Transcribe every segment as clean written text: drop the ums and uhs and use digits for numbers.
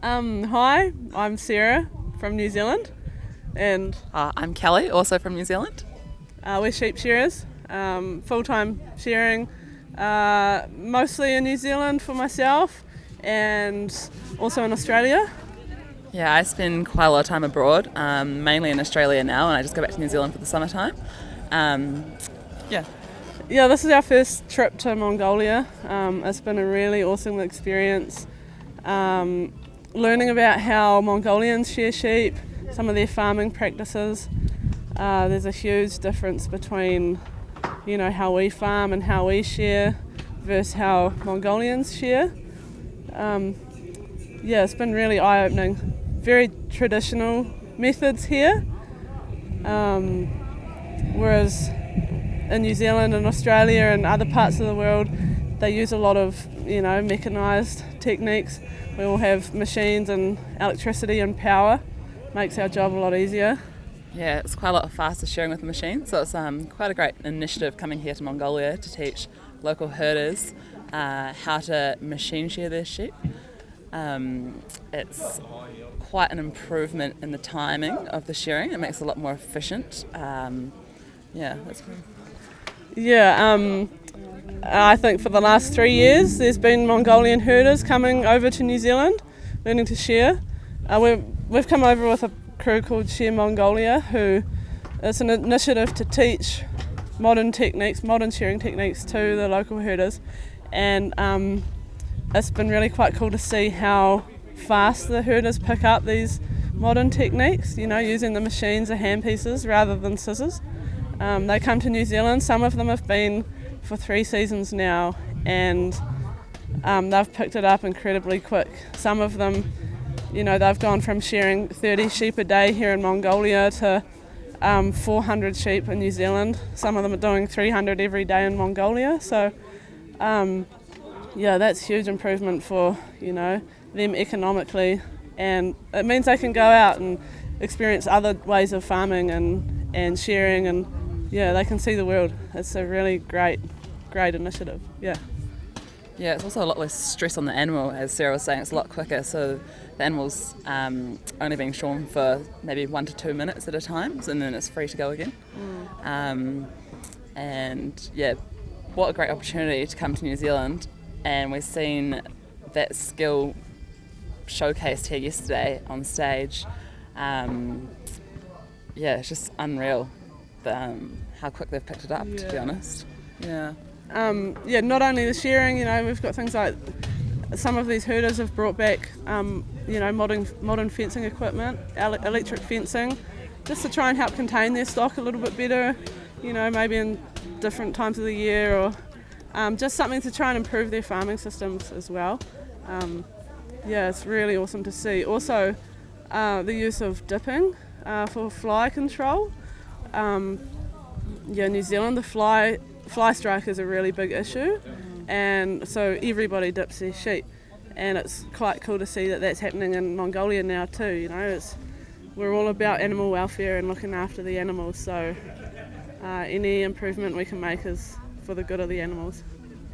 Hi, I'm Sarah from New Zealand, and I'm Kelly, also from New Zealand. we're sheep shearers, full-time shearing, mostly in New Zealand for myself, and also in Australia. Yeah, I spend quite a lot of time abroad, mainly in Australia now, and I just go back to New Zealand for the summertime. Yeah. Yeah, this is our first trip to Mongolia. It's been a really awesome experience. Learning about how Mongolians shear sheep, some of their farming practices. There's a huge difference between, how we farm and how we shear versus how Mongolians shear. It's been really eye-opening. Very traditional methods here, whereas in New Zealand and Australia and other parts of the world, they use a lot of, mechanised techniques. We all have machines and electricity and power. Makes our job a lot easier. Yeah, it's quite a lot faster shearing with the machine, so it's quite a great initiative coming here to Mongolia to teach local herders how to machine shear their sheep. It's quite an improvement in the timing of the shearing. It makes it a lot more efficient. That's pretty. I think for the last 3 years there's been Mongolian herders coming over to New Zealand learning to shear. We've come over with a crew called Shear Mongolia, who is an initiative to teach modern shearing techniques to the local herders, and it's been really quite cool to see how fast the herders pick up these modern techniques, using the machines as handpieces rather than scissors. They come to New Zealand. Some of them have been for 3 seasons now, and they've picked it up incredibly quick. Some of them, they've gone from shearing 30 sheep a day here in Mongolia to 400 sheep in New Zealand. Some of them are doing 300 every day in Mongolia. So, that's huge improvement for, them economically, and it means they can go out and experience other ways of farming and shearing, and they can see the world. It's a really great initiative. Yeah, it's also a lot less stress on the animal, as Sarah was saying. It's a lot quicker, so the animal's only being shorn for maybe 1 to 2 minutes at a time, and then it's free to go again. What a great opportunity to come to New Zealand, and we've seen that skill showcased here yesterday on stage. It's just unreal how quick they've picked it up, to be honest. Not only the shearing, we've got things like some of these herders have brought back, modern fencing equipment, electric fencing, just to try and help contain their stock a little bit better, maybe in different times of the year, or just something to try and improve their farming systems as well. It's really awesome to see. Also, the use of dipping for fly control. New Zealand, the fly strike is a really big issue, and so everybody dips their sheep, and it's quite cool to see that that's happening in Mongolia now too. We're all about animal welfare and looking after the animals, so any improvement we can make is for the good of the animals.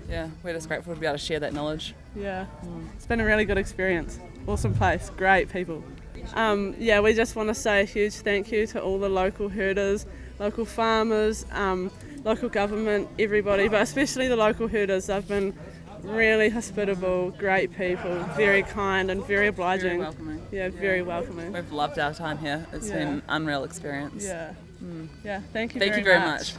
Yeah, we're just grateful to be able to share that knowledge. It's been a really good experience. Awesome place, great people. We just want to say a huge thank you to all the local herders, local farmers, local government, everybody, but especially the local herders. They've been really hospitable, great people, very kind and very obliging. Very welcoming. Very welcoming. We've loved our time here. It's been an unreal experience. Thank you Thank you very much.